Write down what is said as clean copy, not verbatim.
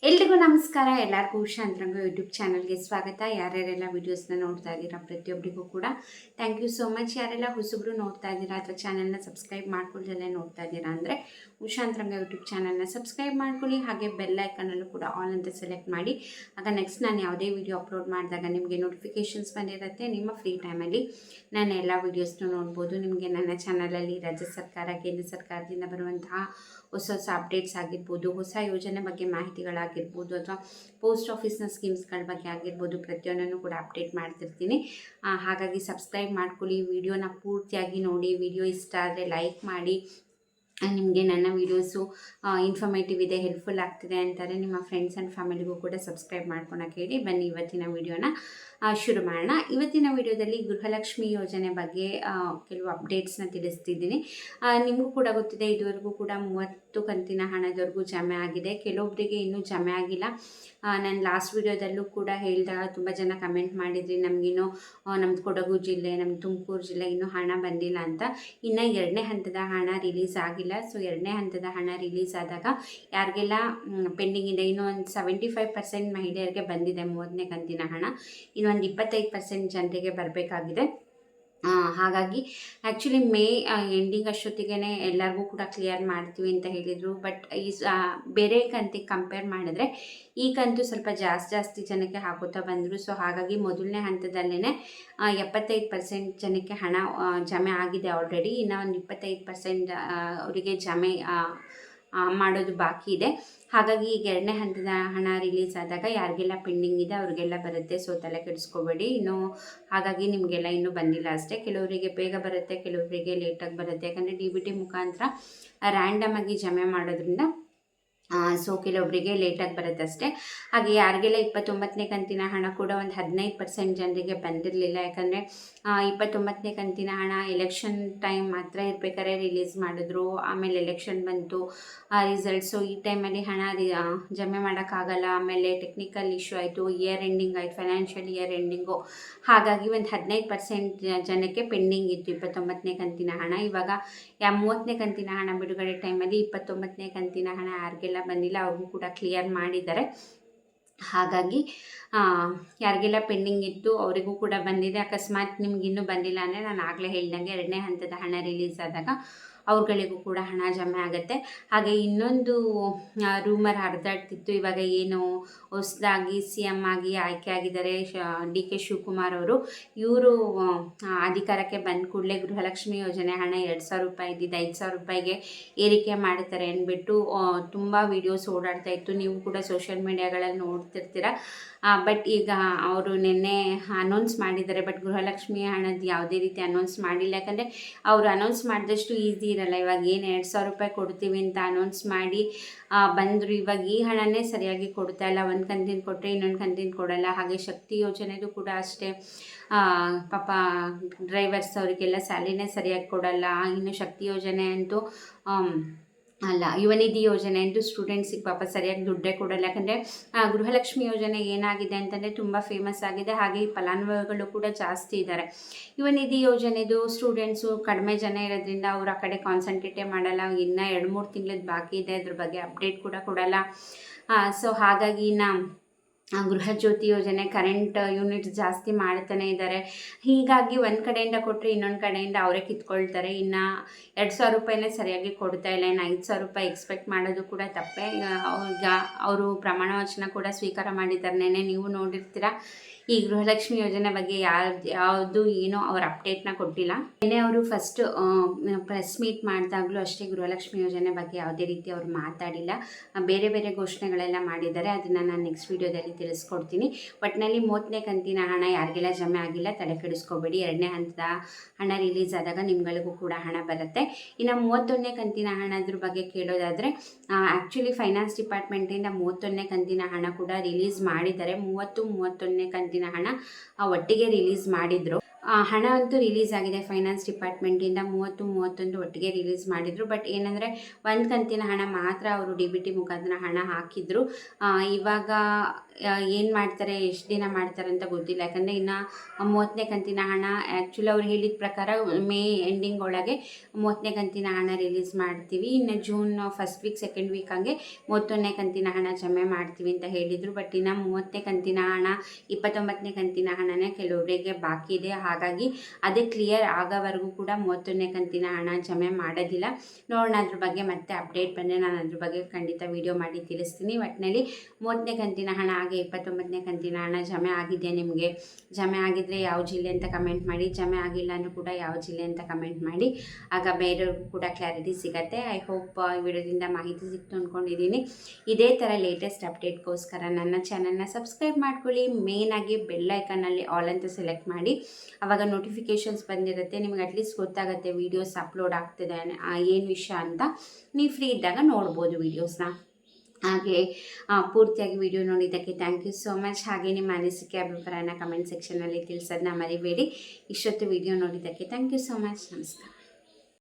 ಎಲ್ರಿಗೂ ನಮಸ್ಕಾರ. ಎಲ್ಲರಿಗೂ ಉಷಾ ಅಂತರಂಗ ಯೂಟ್ಯೂಬ್ ಚಾನಲ್ಗೆ ಸ್ವಾಗತ. ಯಾರ್ಯಾರೆಲ್ಲ ವೀಡಿಯೋಸ್ನ ನೋಡ್ತಾ ಇದ್ದೀರಾ ಪ್ರತಿಯೊಬ್ಬರಿಗೂ ಕೂಡ ಥ್ಯಾಂಕ್ ಯು ಸೋ ಮಚ್. ಯಾರೆಲ್ಲ ಹೊಸಬ್ರು ನೋಡ್ತಾ ಇದ್ದೀರಾ ಅಥವಾ ಚಾನಲ್ನ ಸಬ್ಸ್ಕ್ರೈಬ್ ಮಾಡ್ಕೊಳ್ಳ್ದಲ್ಲೇ ನೋಡ್ತಾ ಇದ್ದೀರಾ ಅಂದರೆ ಉಷಾ ಅಂತರಂಗ ಯೂಟ್ಯೂಬ್ ಚಾನಲ್ನ ಸಬ್ಸ್ಕ್ರೈಬ್ ಮಾಡ್ಕೊಳ್ಳಿ. ಹಾಗೆ ಬೆಲ್ ಐಕನಲ್ಲೂ ಕೂಡ ಆಲ್ ಅಂತ ಸೆಲೆಕ್ಟ್ ಮಾಡಿ. ಆಗ ನೆಕ್ಸ್ಟ್ ನಾನು ಯಾವುದೇ ವೀಡಿಯೋ ಅಪ್ಲೋಡ್ ಮಾಡಿದಾಗ ನಿಮಗೆ ನೋಟಿಫಿಕೇಷನ್ಸ್ ಬಂದಿರುತ್ತೆ. ನಿಮ್ಮ ಫ್ರೀ ಟೈಮಲ್ಲಿ ನಾನು ಎಲ್ಲ ವೀಡಿಯೋಸ್ನು ನೋಡ್ಬೋದು. ನಿಮಗೆ ನನ್ನ ಚಾನಲಲ್ಲಿ ರಾಜ್ಯ ಸರ್ಕಾರ, ಕೇಂದ್ರ ಸರ್ಕಾರದಿಂದ ಬರುವಂತಹ ಹೊಸ ಹೊಸ ಅಪ್ಡೇಟ್ಸ್ ಆಗಿರ್ಬೋದು, ಹೊಸ ಯೋಜನೆ ಬಗ್ಗೆ ಮಾಹಿತಿಗಳಾಗಿರ್ಬೋದು, ಅಥವಾ ಪೋಸ್ಟ್ ಆಫೀಸ್ನ ಸ್ಕೀಮ್ಸ್ಗಳ ಬಗ್ಗೆ ಆಗಿರ್ಬೋದು, ಪ್ರತಿಯೊಂದನ್ನು ಕೂಡ ಅಪ್ಡೇಟ್ ಮಾಡ್ತಿರ್ತೀನಿ. ಹಾಗಾಗಿ ಸಬ್ಸ್ಕ್ರೈಬ್ ಮಾಡ್ಕೊಳ್ಳಿ, ವಿಡಿಯೋನ ಪೂರ್ತಿಯಾಗಿ ನೋಡಿ. ವಿಡಿಯೋ ಇಷ್ಟ ಆದರೆ ಲೈಕ್ ಮಾಡಿ. ನಿಮಗೆ ನನ್ನ ವೀಡಿಯೋಸು ಇನ್ಫಾರ್ಮೇಟಿವ್ ಇದೆ, ಹೆಲ್ಪ್ಫುಲ್ ಆಗ್ತಿದೆ ಅಂತಾರೆ ನಿಮ್ಮ ಫ್ರೆಂಡ್ಸ್ ಆ್ಯಂಡ್ ಫ್ಯಾಮಿಲಿಗೂ ಕೂಡ ಸಬ್ಸ್ಕ್ರೈಬ್ ಮಾಡ್ಕೊಳಕ್ಕೆ ಹೇಳಿ. ಬನ್ನಿ ಇವತ್ತಿನ ವಿಡಿಯೋನ ಶುರು ಮಾಡೋಣ. ಇವತ್ತಿನ ವಿಡಿಯೋದಲ್ಲಿ ಗೃಹಲಕ್ಷ್ಮಿ ಯೋಜನೆ ಬಗ್ಗೆ ಕೆಲವು ಅಪ್ಡೇಟ್ಸ್ನ ತಿಳಿಸ್ತಿದ್ದೀನಿ. ನಿಮಗೂ ಕೂಡ ಗೊತ್ತಿದೆ, ಇದುವರೆಗೂ ಕೂಡ 30 ಕಂತಿನ ಹಣದವರೆಗೂ ಜಮೆ ಆಗಿದೆ. ಕೆಲವೊಬ್ಬರಿಗೆ ಇನ್ನೂ ಜಮೆ ಆಗಿಲ್ಲ. ನಾನು ಲಾಸ್ಟ್ ವಿಡಿಯೋದಲ್ಲೂ ಕೂಡ ಹೇಳಿದಾಗ ತುಂಬ ಜನ ಕಮೆಂಟ್ ಮಾಡಿದ್ರಿ, ನಮಗಿನ್ನೂ ನಮ್ಮದು ಕೊಡಗು ಜಿಲ್ಲೆ, ನಮ್ಮ ತುಮಕೂರು ಜಿಲ್ಲೆ ಇನ್ನೂ ಹಣ ಬಂದಿಲ್ಲ ಅಂತ. ಇನ್ನು 2ನೇ ಹಂತದ ಹಣ ರಿಲೀಸ್ ಆಗಿಲ್ಲ. ಸೊ 2ನೇ ಹಂತದ ಹಣ ರಿಲೀಸ್ ಆದಾಗ ಯಾರಿಗೆಲ್ಲ ಪೆಂಡಿಂಗ್ ಇದೆ, ಇನ್ನೂ ಒಂದು 75% ಮಹಿಳೆಯರಿಗೆ ಬಂದಿದೆ 30ನೇ ಕಂತಿನ ಹಣ. ಇನ್ನೊಂದು 25% ಜನರಿಗೆ ಬರಬೇಕಾಗಿದೆ. ಹಾಗಾಗಿ ಆ್ಯಕ್ಚುಲಿ ಮೇ ಎಂಡಿಂಗ್ ಅಷ್ಟೊತ್ತಿಗೆ ಎಲ್ಲರಿಗೂ ಕೂಡ ಕ್ಲಿಯರ್ ಮಾಡ್ತೀವಿ ಅಂತ ಹೇಳಿದರು. ಬಟ್ ಈ ಬೇರೆ ಕಂತಿಗೆ ಕಂಪೇರ್ ಮಾಡಿದ್ರೆ ಈ ಕಂತು ಸ್ವಲ್ಪ ಜಾಸ್ತಿ ಜನಕ್ಕೆ ಹಾಕೋತಾ ಬಂದರು. ಸೊ ಹಾಗಾಗಿ ಮೊದಲನೇ ಹಂತದಲ್ಲೇ 75% ಜನಕ್ಕೆ ಹಣ ಜಮೆ ಆಗಿದೆ ಆಲ್ರೆಡಿ. ಇನ್ನು ಒಂದು 25% ಅವರಿಗೆ ಜಮೆ ಮಾಡೋದು ಬಾಕಿ ಇದೆ. ಹಾಗಾಗಿ ಈಗ 2ನೇ ಹಂತದ ಹಣ ರಿಲೀಸ್ ಆದಾಗ ಯಾರಿಗೆಲ್ಲ ಪೆಂಡಿಂಗ್ ಇದೆ ಅವ್ರಿಗೆಲ್ಲ ಬರುತ್ತೆ. ಸೊ ತಲೆ ಕೆಡಿಸ್ಕೋಬೇಡಿ. ಹಾಗಾಗಿ ನಿಮಗೆಲ್ಲ ಇನ್ನೂ ಬಂದಿಲ್ಲ ಅಷ್ಟೇ. ಕೆಲವರಿಗೆ ಬೇಗ ಬರುತ್ತೆ, ಕೆಲವರಿಗೆ ಲೇಟಾಗಿ ಬರುತ್ತೆ. ಯಾಕಂದರೆ DBT ಮುಖಾಂತರ ರ್ಯಾಂಡಮ್ ಆಗಿ ಜಮೆ ಮಾಡೋದ್ರಿಂದ ಸೊ ಕೆಲವೊಬ್ಬರಿಗೆ ಲೇಟಾಗಿ ಬರುತ್ತೆ ಅಷ್ಟೇ. ಹಾಗೆ ಯಾರಿಗೆಲ್ಲ 29ನೇ ಕಂತಿನ ಹಣ ಕೂಡ ಒಂದು 15% ಜನರಿಗೆ ಬಂದಿರಲಿಲ್ಲ. ಯಾಕಂದರೆ 29ನೇ ಕಂತಿನ ಹಣ ಎಲೆಕ್ಷನ್ ಟೈಮ್ ಮಾತ್ರ ಇರಬೇಕಾದ್ರೆ ರಿಲೀಸ್ ಮಾಡಿದ್ರು. ಆಮೇಲೆ ಎಲೆಕ್ಷನ್ ಬಂತು, ರಿಸಲ್ಟ್ಸು ಈ ಟೈಮಲ್ಲಿ ಹಣ ಜಮೆ ಮಾಡೋಕ್ಕಾಗಲ್ಲ. ಆಮೇಲೆ ಟೆಕ್ನಿಕಲ್ ಇಶ್ಯೂ ಆಯಿತು, ಇಯರ್ ಎಂಡಿಂಗ್ ಆಯಿತು, ಫೈನಾನ್ಷಿಯಲ್ ಇಯರ್ ಎಂಡಿಂಗು. ಹಾಗಾಗಿ ಒಂದು 15% ಜನಕ್ಕೆ ಪೆಂಡಿಂಗ್ ಇತ್ತು 29ನೇ ಕಂತಿನ ಹಣ. ಇವಾಗ 30ನೇ ಕಂತಿನ ಹಣ ಬಿಡುಗಡೆ ಟೈಮಲ್ಲಿ 29ನೇ ಕಂತಿನ ಹಣ ಯಾರಿಗೆಲ್ಲ ಬಂದಿಲ್ಲ ಅವ್ರಿಗೂ ಕೂಡ ಕ್ಲಿಯರ್ ಮಾಡಿದ್ದಾರೆ. ಹಾಗಾಗಿ ಯಾರಿಗೆಲ್ಲ ಪೆಂಡಿಂಗ್ ಇತ್ತು ಅವರಿಗೂ ಕೂಡ ಬಂದಿದೆ. ಅಕಸ್ಮಾತ್ ನಿಮ್ಗೆ ಇನ್ನೂ ಬಂದಿಲ್ಲ ಅಂದರೆ ನಾನು ಆಗಲೇ ಹೇಳ್ದಂಗೆ 2ನೇ ಹಂತದ ಹಣ ರಿಲೀಸ್ ಆದಾಗ ಅವ್ರುಗಳಿಗೂ ಕೂಡ ಹಣ ಜಮೆ ಆಗುತ್ತೆ. ಹಾಗೆ ಇನ್ನೊಂದು ರೂಮರ್ ಹರಿದಾಡ್ತಿತ್ತು, ಇವಾಗ ಏನು ಹೊಸದಾಗಿ CM ಆಗಿ ಆಯ್ಕೆ ಆಗಿದ್ದಾರೆ DK ಶಿವಕುಮಾರ್ ಅವರು. ಇವರು ಅಧಿಕಾರಕ್ಕೆ ಬಂದ ಕೂಡಲೇ ಗೃಹಲಕ್ಷ್ಮಿ ಯೋಜನೆ ಹಣ 2,000 ರೂಪಾಯಿ ಇದ್ದಿದ್ದು 5,000 ರೂಪಾಯಿಗೆ ಏರಿಕೆ ಮಾಡ್ತಾರೆ ಅಂದ್ಬಿಟ್ಟು ತುಂಬ ವೀಡಿಯೋಸ್ ಓಡಾಡ್ತಾ ಇತ್ತು. ನೀವು ಕೂಡ ಸೋಷಿಯಲ್ ಮೀಡಿಯಾಗಳಲ್ಲಿ ನೋಡ್ತಿರ್ತೀರ. ಬಟ್ ಈಗ ಅವರು ನಿನ್ನೆ ಅನೌನ್ಸ್ ಮಾಡಿದ್ದಾರೆ. ಬಟ್ ಗೃಹಲಕ್ಷ್ಮಿ ಹಣದ ಯಾವುದೇ ರೀತಿ ಅನೌನ್ಸ್ ಮಾಡಿಲ್ಲ. ಯಾಕಂದರೆ ಅವರು ಅನೌನ್ಸ್ ಮಾಡಿದಷ್ಟು ಈಸಿ ಇರಲ್ಲ. ಇವಾಗ ಏನು 2,000 ರೂಪಾಯಿ ಕೊಡ್ತೀವಿ ಅಂತ ಅನೌನ್ಸ್ ಮಾಡಿ ಬಂದರು. ಇವಾಗ ಈ ಹಣನೇ ಸರಿಯಾಗಿ ಕೊಡ್ತಾ ಇಲ್ಲ. ಒಂದು ಕಂತಿನ ಕೊಟ್ಟರೆ ಇನ್ನೊಂದು ಕಂತಿನ ಕೊಡಲ್ಲ. ಹಾಗೆ ಶಕ್ತಿ ಯೋಜನೆದು ಕೂಡ ಅಷ್ಟೇ. ಪಾಪ ಡ್ರೈವರ್ಸ್ ಅವರಿಗೆಲ್ಲ ಸ್ಯಾಲರಿನೇ ಸರಿಯಾಗಿ ಕೊಡಲ್ಲ. ಇನ್ನು ಶಕ್ತಿ ಯೋಜನೆ ಅಂತೂ ಯುವ ನಿಧಿ ಯೋಜನೆ ಅಂತೂ ಸ್ಟೂಡೆಂಟ್ಸಿಗೆ ಪಾಪ ಸರಿಯಾಗಿ ದುಡ್ಡೇ ಕೊಡಲ್ಲ. ಯಾಕಂದರೆ ಗೃಹಲಕ್ಷ್ಮಿ ಯೋಜನೆ ಏನಾಗಿದೆ ಅಂತಂದರೆ ತುಂಬ ಫೇಮಸ್ ಆಗಿದೆ. ಹಾಗೆ ಫಲಾನುಭವಿಗಳು ಕೂಡ ಜಾಸ್ತಿ ಇದ್ದಾರೆ. ಯುವ ನಿಧಿ ಯೋಜನೆದು ಸ್ಟೂಡೆಂಟ್ಸು ಕಡಿಮೆ ಜನ ಇರೋದ್ರಿಂದ ಅವ್ರು ಆ ಕಡೆ ಕಾನ್ಸಂಟ್ರೇಟೇ ಮಾಡಲ್ಲ. ಇನ್ನೂ 2-3 ತಿಂಗಳದ್ದು ಬಾಕಿ ಇದೆ, ಅದ್ರ ಬಗ್ಗೆ ಅಪ್ಡೇಟ್ ಕೂಡ ಕೊಡಲ್ಲ. ಸೊ ಹಾಗಾಗಿ ಗೃಹ ಜ್ಯೋತಿ ಯೋಜನೆ ಕರೆಂಟ್ ಯೂನಿಟ್ ಜಾಸ್ತಿ ಮಾಡ್ತಾನೆ ಇದ್ದಾರೆ. ಹೀಗಾಗಿ ಒಂದು ಕಡೆಯಿಂದ ಕೊಟ್ಟರೆ ಇನ್ನೊಂದು ಕಡೆಯಿಂದ ಅವರೇ ಕಿತ್ಕೊಳ್ತಾರೆ. ಇನ್ನು 2,000 ರೂಪಾಯಿನೇ ಸರಿಯಾಗಿ ಕೊಡ್ತಾ ಇಲ್ಲ. ಇನ್ನು 5,000 ರೂಪಾಯಿ ಎಕ್ಸ್ಪೆಕ್ಟ್ ಮಾಡೋದು ಕೂಡ ತಪ್ಪೇ. ಈಗ ಅವರು ಪ್ರಮಾಣ ವಚನ ಕೂಡ ಸ್ವೀಕಾರ ಮಾಡಿದ್ದಾರೆ. ನೆನ್ನೆ ನೀವು ನೋಡಿರ್ತೀರ. ಈ ಗೃಹಲಕ್ಷ್ಮಿ ಯೋಜನೆ ಬಗ್ಗೆ ಯಾವುದು ಏನೋ ಅವ್ರ ಅಪ್ಡೇಟ್ನ ಕೊಟ್ಟಿಲ್ಲ. ನೆನ್ನೆ ಅವರು ಫಸ್ಟ್ ಪ್ರೆಸ್ ಮೀಟ್ ಮಾಡಿದಾಗಲೂ ಅಷ್ಟೇ ಗೃಹಲಕ್ಷ್ಮಿ ಯೋಜನೆ ಬಗ್ಗೆ ಯಾವುದೇ ರೀತಿ ಅವರು ಮಾತಾಡಿಲ್ಲ. ಬೇರೆ ಬೇರೆ ಘೋಷಣೆಗಳೆಲ್ಲ ಮಾಡಿದ್ದಾರೆ. ಅದನ್ನು ನಾನು ನೆಕ್ಸ್ಟ್ ವೀಡಿಯೋದಲ್ಲಿ ತಿಳಿಸ್ಕೊಡ್ತೀನಿ. ಒಟ್ಟಿನಲ್ಲಿ 30ನೇ ಕಂತಿನ ಹಣ ಯಾರಿಗೆಲ್ಲ ಜಮೆ ಆಗಿಲ್ಲ ತಲೆ ಕೆಡಿಸ್ಕೋಬೇಡಿ. 2ನೇ ಹಂತದ ಹಣ ರಿಲೀಸ್ ಆದಾಗ ನಿಮ್ಗಳಿಗೂ ಕೂಡ ಹಣ ಬರುತ್ತೆ. ಇನ್ನು 31ನೇ ಕಂತಿನ ಹಣದ್ರ ಬಗ್ಗೆ ಕೇಳೋದಾದರೆ ಆ್ಯಕ್ಚುಲಿ ಫೈನಾನ್ಸ್ ಡಿಪಾರ್ಟ್ಮೆಂಟಿಂದ 31ನೇ ಕಂತಿನ ಹಣ ಕೂಡ ರಿಲೀಸ್ ಮಾಡಿದ್ದಾರೆ. 31ನೇ ಕಂತಿನ ಹಣ ಒಟ್ಟಿಗೆ ರಿಲೀಸ್ ಮಾಡಿದರು. ಹಣ ಅಂತೂ ರಿಲೀಸ್ ಆಗಿದೆ. ಫೈನಾನ್ಸ್ ಡಿಪಾರ್ಟ್ಮೆಂಟಿಂದ 30-31 ಒಟ್ಟಿಗೆ ರಿಲೀಸ್ ಮಾಡಿದರು. ಬಟ್ ಏನಂದರೆ ಒಂದು ಕಂತಿನ ಹಣ ಮಾತ್ರ ಅವರು DBT ಮುಖಾಂತರ ಹಣ ಹಾಕಿದ್ರು. ಇವಾಗ ಏನು ಮಾಡ್ತಾರೆ, ಎಷ್ಟು ದಿನ ಮಾಡ್ತಾರೆ ಅಂತ ಗೊತ್ತಿಲ್ಲ. ಯಾಕಂದರೆ ಇನ್ನು 30ನೇ ಕಂತಿನ ಹಣ ಆ್ಯಕ್ಚುಲಿ ಅವ್ರು ಹೇಳಿದ ಪ್ರಕಾರ ಮೇ ಎಂಡಿಂಗ್ ಒಳಗೆ 30ನೇ ಕಂತಿನ ಹಣ ರಿಲೀಸ್ ಮಾಡ್ತೀವಿ. ಇನ್ನು June first week second week ಹಂಗೆ 31ನೇ ಕಂತಿನ ಹಣ ಜಮೆ ಮಾಡ್ತೀವಿ ಅಂತ ಹೇಳಿದರು. ಬಟ್ ಇನ್ನು 30ನೇ ಕಂತಿನ ಹಣ 29ನೇ ಕಂತಿನ ಹಣನೇ ಕೆಲವರಿಗೆ ಬಾಕಿ ಇದೆ. ಹಾಗಾಗಿ ಅದೇ ಕ್ಲಿಯರ್ ಆಗೋವರೆಗೂ ಕೂಡ 31ನೇ ಕಂತಿನ ಹಣ ಜಮೆ ಮಾಡೋದಿಲ್ಲ. ನೋಡೋಣ, ಅದ್ರ ಬಗ್ಗೆ ಮತ್ತೆ ಅಪ್ಡೇಟ್ ಬಂದರೆ ನಾನು ಅದ್ರ ಬಗ್ಗೆ ಖಂಡಿತ ವಿಡಿಯೋ ಮಾಡಿ ತಿಳಿಸ್ತೀನಿ. ಒಟ್ಟಿನಲ್ಲಿ 30ನೇ ಕಂತಿನ ಹಣ ಹಾಗೆ 29ನೇ ಕಂತಿನ ಹಣ ಜಮೆ ಆಗಿದೆ. ನಿಮಗೆ ಜಮೆ ಆಗಿದ್ದರೆ ಯಾವ ಜಿಲ್ಲೆ ಅಂತ ಕಮೆಂಟ್ ಮಾಡಿ, ಜಮೆ ಆಗಿಲ್ಲ ಅಂದರೂ ಕೂಡ ಯಾವ ಜಿಲ್ಲೆ ಅಂತ ಕಮೆಂಟ್ ಮಾಡಿ. ಆಗ ಬೇರೆಯವ್ರಿಗೂ ಕೂಡ ಕ್ಲಾರಿಟಿ ಸಿಗುತ್ತೆ. ಐ ಹೋಪ್ ಈ ವಿಡಿಯೋದಿಂದ ಮಾಹಿತಿ ಸಿಕ್ತು ಅಂದ್ಕೊಂಡಿದ್ದೀನಿ. ಇದೇ ಥರ ಲೇಟೆಸ್ಟ್ ಅಪ್ಡೇಟ್ಗೋಸ್ಕರ ನನ್ನ ಚಾನಲ್ನ ಸಬ್ಸ್ಕ್ರೈಬ್ ಮಾಡ್ಕೊಳ್ಳಿ. ಮೇಯ್ನಾಗಿ ಬೆಲ್ ಐಕನಲ್ಲಿ ಆಲ್ ಅಂತ ಸೆಲೆಕ್ಟ್ ಮಾಡಿ. ಆವಾಗ ನೋಟಿಫಿಕೇಷನ್ಸ್ ಬಂದಿರುತ್ತೆ. ನಿಮಗೆ ಅಟ್ಲೀಸ್ಟ್ ಗೊತ್ತಾಗುತ್ತೆ ವೀಡಿಯೋಸ್ ಅಪ್ಲೋಡ್ ಆಗ್ತಿದೆ ಏನು ವಿಷಯ ಅಂತ. ನೀವು ಫ್ರೀ ಇದ್ದಾಗ ನೋಡ್ಬೋದು ವೀಡಿಯೋಸ್ನ. ಹಾಗೆ ಪೂರ್ತಿಯಾಗಿ ವಿಡಿಯೋ ನೋಡಿದ್ದಕ್ಕೆ ಥ್ಯಾಂಕ್ ಯು ಸೋ ಮಚ್. ಹಾಗೆ ನಿಮ್ಮ ಅನಿಸಿಕೆ ಅಭಿಪ್ರಾಯನ ಕಮೆಂಟ್ ಸೆಕ್ಷನಲ್ಲಿ ತಿಳಿಸೋದನ್ನ ಮರಿಬೇಡಿ. ಇಷ್ಟೊತ್ತು ವಿಡಿಯೋ ನೋಡಿದ್ದಕ್ಕೆ ಥ್ಯಾಂಕ್ ಯು ಸೋ ಮಚ್. ನಮಸ್ಕಾರ.